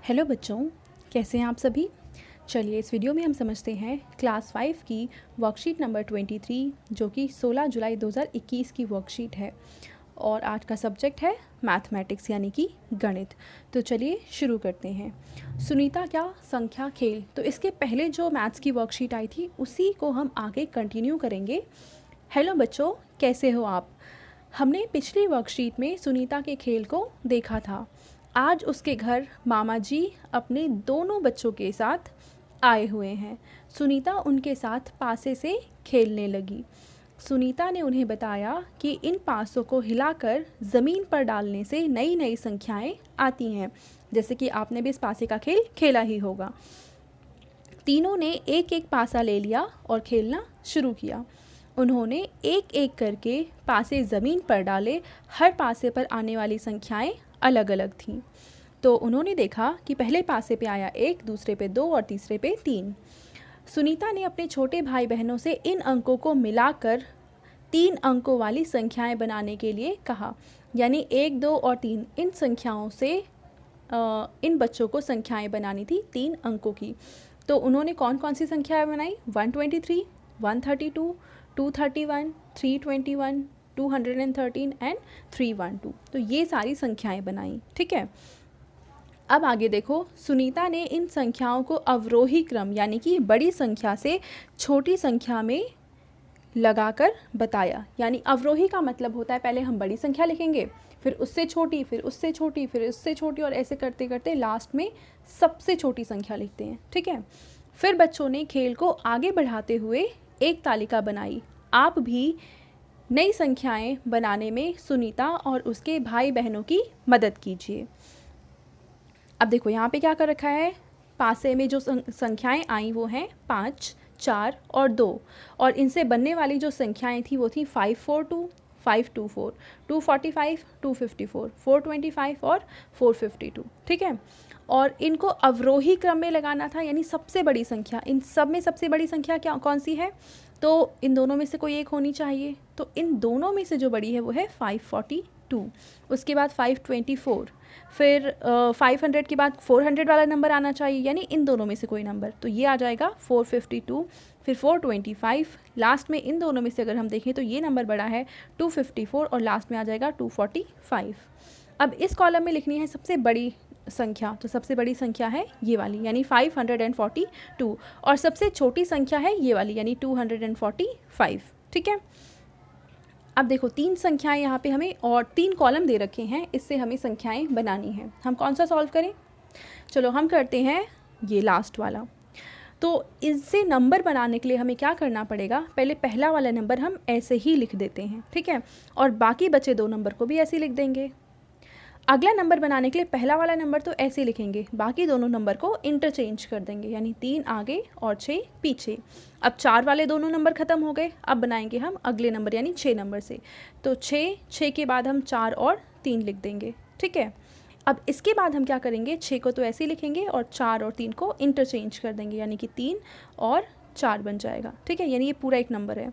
Hello बच्चों, कैसे हैं आप सभी। चलिए इस वीडियो में हम समझते हैं क्लास 5 की वर्कशीट नंबर 23 जो कि 16 जुलाई 2021 की वर्कशीट है और आज का सब्जेक्ट है मैथमेटिक्स यानी कि गणित। तो चलिए शुरू करते हैं। सुनीता क्या संख्या खेल, तो इसके पहले जो मैथ्स की वर्कशीट आई थी उसी को हम आगे कंटिन्यू करेंगे। हेलो बच्चों, कैसे हो आप। हमने पिछली वर्कशीट में सुनीता के खेल को देखा था। आज उसके घर मामा जी अपने दोनों बच्चों के साथ आए हुए हैं। सुनीता उनके साथ पासे से खेलने लगी। सुनीता ने उन्हें बताया कि इन पासों को हिलाकर ज़मीन पर डालने से नई नई संख्याएं आती हैं, जैसे कि आपने भी इस पासे का खेल खेला ही होगा। तीनों ने एक एक पासा ले लिया और खेलना शुरू किया। उन्होंने एक एक करके पासे ज़मीन पर डाले। हर पासे पर आने वाली संख्याएं अलग अलग थीं। तो उन्होंने देखा कि पहले पासे पे आया 1, दूसरे पे 2 और तीसरे पे 3। सुनीता ने अपने छोटे भाई बहनों से इन अंकों को मिलाकर 3 अंकों वाली संख्याएं बनाने के लिए कहा। यानी 1, 2 और 3 इन संख्याओं से इन बच्चों को संख्याएं बनानी थी 3 अंकों की। तो उन्होंने कौन कौन सी संख्याएं बनाई? 123, 132, 231, 321, 213 एंड 312। तो ये सारी संख्याएं बनाई। ठीक है, अब आगे देखो। सुनीता ने इन संख्याओं को अवरोही क्रम यानी कि बड़ी संख्या से छोटी संख्या में लगाकर बताया। यानी अवरोही का मतलब होता है पहले हम बड़ी संख्या लिखेंगे, फिर उससे छोटी, फिर उससे छोटी, फिर उससे छोटी, और ऐसे करते करते लास्ट में सबसे छोटी संख्या लिखते हैं। ठीक है, फिर बच्चों ने खेल को आगे बढ़ाते हुए एक तालिका बनाई। आप भी नई संख्याएं बनाने में सुनीता और उसके भाई बहनों की मदद कीजिए। अब देखो यहाँ पे क्या कर रखा है। पासे में जो संख्याएं आई वो हैं 5, 4 और 2, और इनसे बनने वाली जो संख्याएं थी वो थी 542, 524, 245, 254, 425 और 452। ठीक है, और इनको अवरोही क्रम में लगाना था, यानी सबसे बड़ी संख्या। इन सब में सबसे बड़ी संख्या क्या कौन सी है? तो इन दोनों में से कोई एक होनी चाहिए। तो इन दोनों में से जो बड़ी है वो है 542, उसके बाद 524, फिर 500 के बाद 400 वाला नंबर आना चाहिए, यानी इन दोनों में से कोई नंबर। तो ये आ जाएगा 452, फिर 425, लास्ट में इन दोनों में से अगर हम देखें तो ये नंबर बड़ा है 254 और लास्ट में आ जाएगा 245। अब इस कॉलम में लिखनी है सबसे बड़ी संख्या, तो सबसे बड़ी संख्या है ये वाली यानी 542, और सबसे छोटी संख्या है ये वाली यानी 245। ठीक है, अब देखो 3 संख्याएं यहाँ पे हमें और 3 कॉलम दे रखे हैं, इससे हमें संख्याएं बनानी हैं। हम कौन सा सॉल्व करें? चलो हम करते हैं ये लास्ट वाला। तो इससे नंबर बनाने के लिए हमें क्या करना पड़ेगा? पहले पहला वाला नंबर हम ऐसे ही लिख देते हैं। ठीक है, और बाकी बचे 2 नंबर को भी ऐसे ही लिख देंगे। अगला नंबर बनाने के लिए पहला वाला नंबर तो ऐसे लिखेंगे, बाकी दोनों नंबर को इंटरचेंज कर देंगे, यानी 3 आगे और 6 पीछे। अब 4 वाले दोनों नंबर ख़त्म हो गए, अब बनाएंगे हम अगले नंबर यानी 6 नंबर से। तो 6 के बाद हम 4 और 3 लिख देंगे। ठीक है, अब इसके बाद हम क्या करेंगे? 6 को तो ऐसे ही लिखेंगे और 4 और 3 को इंटरचेंज कर देंगे, यानी कि 3 और 4 बन जाएगा। ठीक है, यानी ये पूरा एक नंबर है।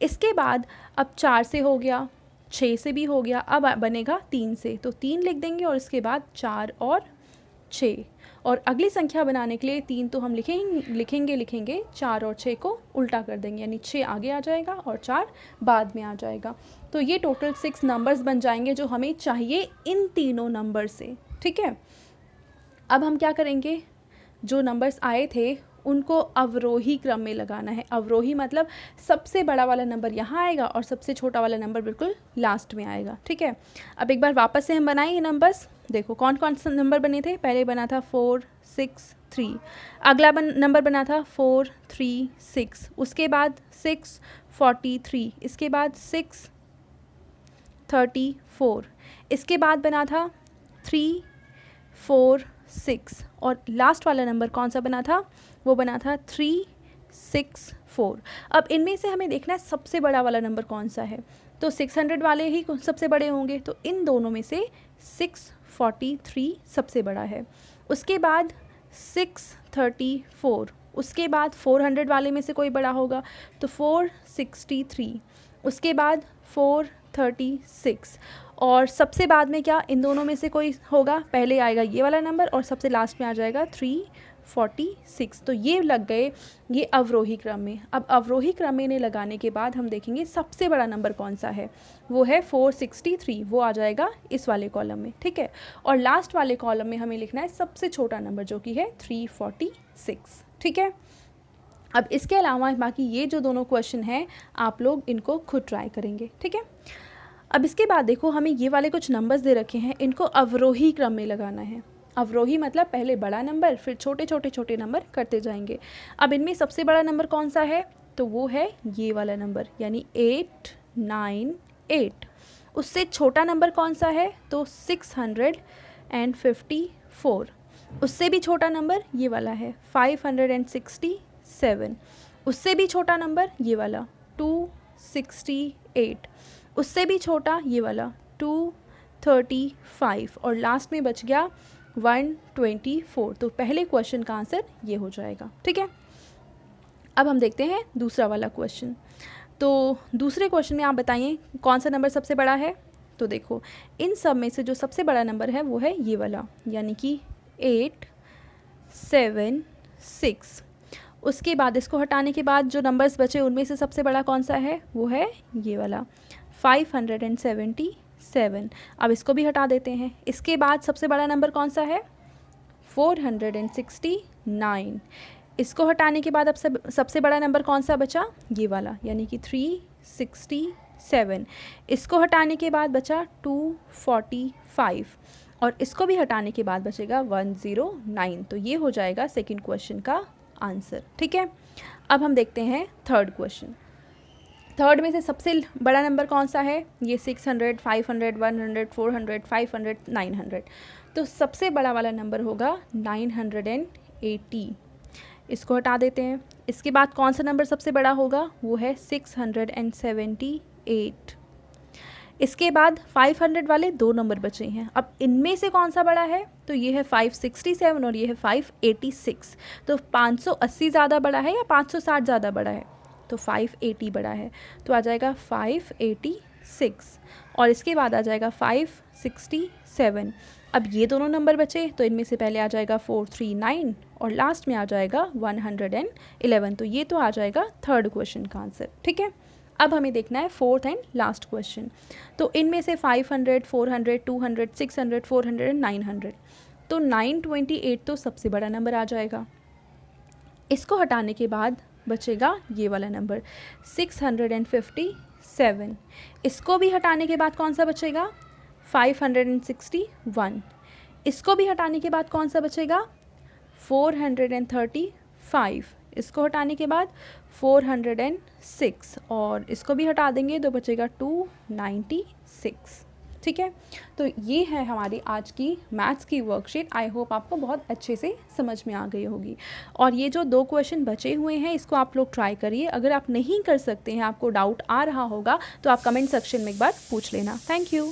इसके बाद अब 4 से हो गया, 6 से भी हो गया, अब बनेगा 3 से, तो 3 लिख देंगे और इसके बाद 4 और 6। और अगली संख्या बनाने के लिए 3 तो हम लिखेंगे 4 और 6 को उल्टा कर देंगे, यानी 6 आगे आ जाएगा और 4 बाद में आ जाएगा। तो ये टोटल 6 नंबर्स बन जाएंगे जो हमें चाहिए इन तीनों नंबर से। ठीक है, अब हम क्या करेंगे? जो नंबर्स आए थे उनको अवरोही क्रम में लगाना है। अवरोही मतलब सबसे बड़ा वाला नंबर यहाँ आएगा और सबसे छोटा वाला नंबर बिल्कुल लास्ट में आएगा। ठीक है, अब एक बार वापस से हम बनाएं ये नंबर्स। देखो कौन कौन से नंबर बने थे। पहले बना था 4, 6, 3, अगला नंबर बना था 4, 3, 6, उसके बाद 6, 43, इसके बाद 6, 34, इसके बाद बना था 3, 4, 6, और लास्ट वाला नंबर कौन सा बना था? वो बना था 3, 6, 4। अब इनमें से हमें देखना है सबसे बड़ा वाला नंबर कौन सा है। तो 600 वाले ही सबसे बड़े होंगे, तो इन दोनों में से 643 सबसे बड़ा है। उसके बाद 634, उसके बाद 400 वाले में से कोई बड़ा होगा तो 463, उसके बाद 436, और सबसे बाद में क्या, इन दोनों में से कोई होगा, पहले आएगा ये वाला नंबर और सबसे लास्ट में आ जाएगा 346। तो ये लग गए ये अवरोही क्रम में। अब अवरोही क्रम में इन्हें लगाने के बाद हम देखेंगे सबसे बड़ा नंबर कौन सा है, वो है 463, वो आ जाएगा इस वाले कॉलम में, ठीक है। और लास्ट वाले कॉलम में हमें लिखना है सबसे छोटा नंबर जो कि है 346, ठीक है। अब इसके अलावा बाकी ये जो दोनों क्वेश्चन हैं आप लोग इनको खुद ट्राई करेंगे, ठीक है। अब इसके बाद देखो हमें ये वाले कुछ नंबर्स दे रखे हैं, इनको अवरोही क्रम में लगाना है। अवरोही मतलब पहले बड़ा नंबर फिर छोटे छोटे छोटे नंबर करते जाएंगे। अब इनमें सबसे बड़ा नंबर कौन सा है, तो वो है ये वाला नंबर यानी 898। उससे छोटा नंबर कौन सा है, तो 654। उससे भी छोटा नंबर ये वाला है 567। उससे भी छोटा नंबर ये वाला 268। उससे भी छोटा ये वाला 235 और लास्ट में बच गया 124। तो पहले क्वेश्चन का आंसर ये हो जाएगा, ठीक है। अब हम देखते हैं दूसरा वाला क्वेश्चन। तो दूसरे क्वेश्चन में आप बताइए कौन सा नंबर सबसे बड़ा है। तो देखो इन सब में से जो सबसे बड़ा नंबर है वो है ये वाला यानी कि 876। उसके बाद इसको हटाने के बाद जो नंबर्स बचे उनमें से सबसे बड़ा कौन सा है, वो है ये वाला 577। अब इसको भी हटा देते हैं। इसके बाद सबसे बड़ा नंबर कौन सा है, 469। इसको हटाने के बाद अब सबसे बड़ा नंबर कौन सा बचा, ये वाला यानी कि 367। इसको हटाने के बाद बचा 245 और इसको भी हटाने के बाद बचेगा 109। तो ये हो जाएगा सेकंड क्वेश्चन का आंसर, ठीक है। अब हम देखते हैं थर्ड क्वेश्चन। थर्ड में से सबसे बड़ा नंबर कौन सा है, ये 600, 500, 100, 400, 500, 900। तो सबसे बड़ा वाला नंबर होगा 980। इसको हटा देते हैं। इसके बाद कौन सा नंबर सबसे बड़ा होगा, वो है 678। इसके बाद 500 वाले दो नंबर बचे हैं। अब इनमें से कौन सा बड़ा है, तो ये है 567 और ये है 586। तो 580 ज़्यादा बड़ा है या 560 ज़्यादा बड़ा है, तो 580 बड़ा है। तो आ जाएगा 586 और इसके बाद आ जाएगा 567। अब ये दोनों नंबर बचे तो इनमें से पहले आ जाएगा 439 और लास्ट में आ जाएगा 111। तो ये तो आ जाएगा थर्ड क्वेश्चन का आंसर, ठीक है। अब हमें देखना है फोर्थ एंड लास्ट क्वेश्चन। तो इनमें से 500, 400, 200, 600, 400 एंड 900। तो 928 तो सबसे बड़ा नंबर आ जाएगा। इसको हटाने के बाद बचेगा ये वाला नंबर 657। इसको भी हटाने के बाद कौन सा बचेगा, 561। इसको भी हटाने के बाद कौन सा बचेगा, 435। इसको हटाने के बाद 406 और इसको भी हटा देंगे तो बचेगा 296, ठीक है। तो ये है हमारी आज की मैथ्स की वर्कशीट। आई होप आपको बहुत अच्छे से समझ में आ गई होगी। और ये जो दो क्वेश्चन बचे हुए हैं इसको आप लोग ट्राई करिए। अगर आप नहीं कर सकते हैं, आपको डाउट आ रहा होगा, तो आप कमेंट सेक्शन में एक बार पूछ लेना। Thank you.